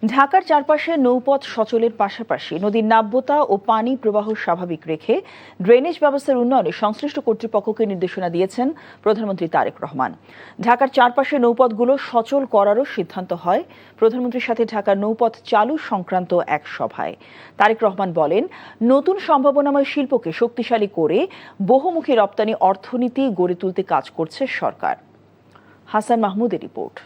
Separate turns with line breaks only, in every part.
ঢাকার চারপাশে নৌপথ সচলের পাশাপাশি নদীর নাব্যতা ও পানি প্রবাহ স্বাভাবিক রেখে ড্রেনেজ ব্যবস্থার উন্নয়নে সংশ্লিষ্ট কর্তৃপক্ষকে নির্দেশনা দিয়েছেন প্রধানমন্ত্রী তারেক রহমান। ঢাকার চারপাশে নৌপথগুলো সচল করারও সিদ্ধান্ত হয় প্রধানমন্ত্রীর সাথে ঢাকার নৌপথ চালু সংক্রান্ত এক সভায়। তারেক রহমান বলেন, নতুন সম্ভাবনাময় শিল্পকে শক্তিশালী করে বহুমুখী রপ্তানি অর্থনীতি গড়ে তুলতে কাজ করছে সরকার। হাসান মাহমুদের রিপোর্ট।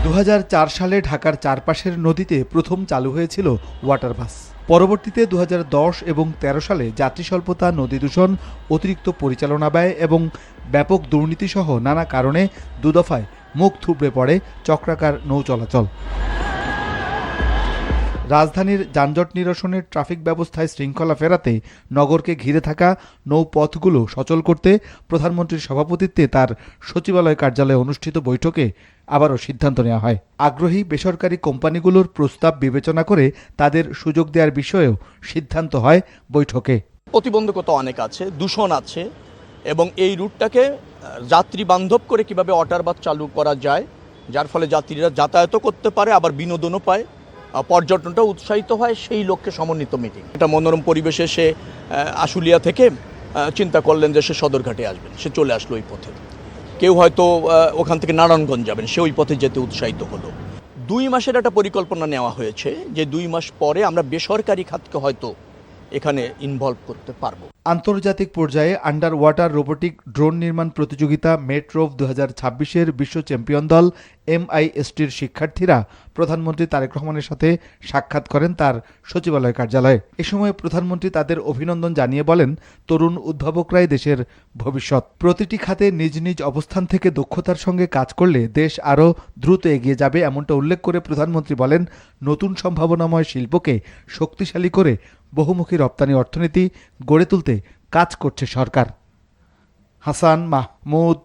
2004 সালে ঢাকার চারপাশের নদীতে প্রথম চালু হয়েছিল ওয়াটার বাস। পরবর্তীতে 2010 এবং 13 সালে যাত্রী স্বল্পতা, নদী দূষণ, অতিরিক্ত পরিচালনা ব্যয় এবং ব্যাপক দুর্নীতিসহ নানা কারণে দুদফায় মুখ থুবড়ে পড়ে চক্রাকার নৌ চলাচল। রাজধানীর যানজট নিরসনের ট্রাফিক ব্যবস্থায় শৃঙ্খলা ফেরাতে নগরকে ঘিরে থাকা নৌপথগুলো সচল করতে প্রধানমন্ত্রীর সভাপতিত্বে তার সচিবালয় কার্যালয়ে অনুষ্ঠিত বৈঠকে আবারও সিদ্ধান্ত নেওয়া হয়। আগ্রহী বেসরকারি কোম্পানিগুলোর প্রস্তাব বিবেচনা করে তাদের সুযোগ দেওয়ার বিষয়েও সিদ্ধান্ত হয় বৈঠকে।
প্রতিবন্ধকতা অনেক আছে, দূষণ আছে এবং এই রুটটাকে যাত্রী বান্ধব করে কিভাবে ওয়াটার বাস চালু করা যায়, যার ফলে যাত্রীরা যাতায়াতও করতে পারে, আবার বিনোদনও পায়, পর্যটনটা উৎসাহিত হয়, সেই লক্ষ্যে সমন্বিত মিটিং। এটা মনোরম পরিবেশে সে আশুলিয়া থেকে চিন্তা করলেন যে সে সদরঘাটে আসবেন, সে চলে আসলো ওই পথে। কেউ হয়তো ওখান থেকে নারায়ণগঞ্জ যাবেন, সে ওই পথে যেতে উৎসাহিত হলো। 2 মাসের একটা পরিকল্পনা নেওয়া হয়েছে যে 2 মাস পরে আমরা বেসরকারি খাতকে হয়তো এখানে ইনভলভ করতে পারবো।
আন্তর্জাতিক পর্যায়ে আন্ডার ওয়াটার রোবোটিক ড্রোন নির্মাণ প্রতিযোগিতা মেট্রোভ 2026-এর বিশ্ব চ্যাম্পিয়ন দল MISTর শিক্ষার্থীরা প্রধানমন্ত্রী তারেক রহমানের সাথে সাক্ষাৎ করেন তার সচিবালয় কার্যালয়ে। এ সময় প্রধানমন্ত্রী তাদের অভিনন্দন জানিয়ে বলেন, তরুণ উদ্ভাবকরাই দেশের ভবিষ্যৎ। প্রতিটি খাতে নিজ নিজ অবস্থান থেকে দক্ষতার সঙ্গে কাজ করলে দেশ আরও দ্রুত এগিয়ে যাবে, এমনটা উল্লেখ করে প্রধানমন্ত্রী বলেন, নতুন সম্ভাবনাময় শিল্পকে শক্তিশালী করে বহুমুখী রপ্তানি অর্থনীতি গড়ে তুলতে কাজ করছে সরকার। Hasan Mahmud,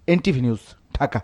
NTV news, Dhaka.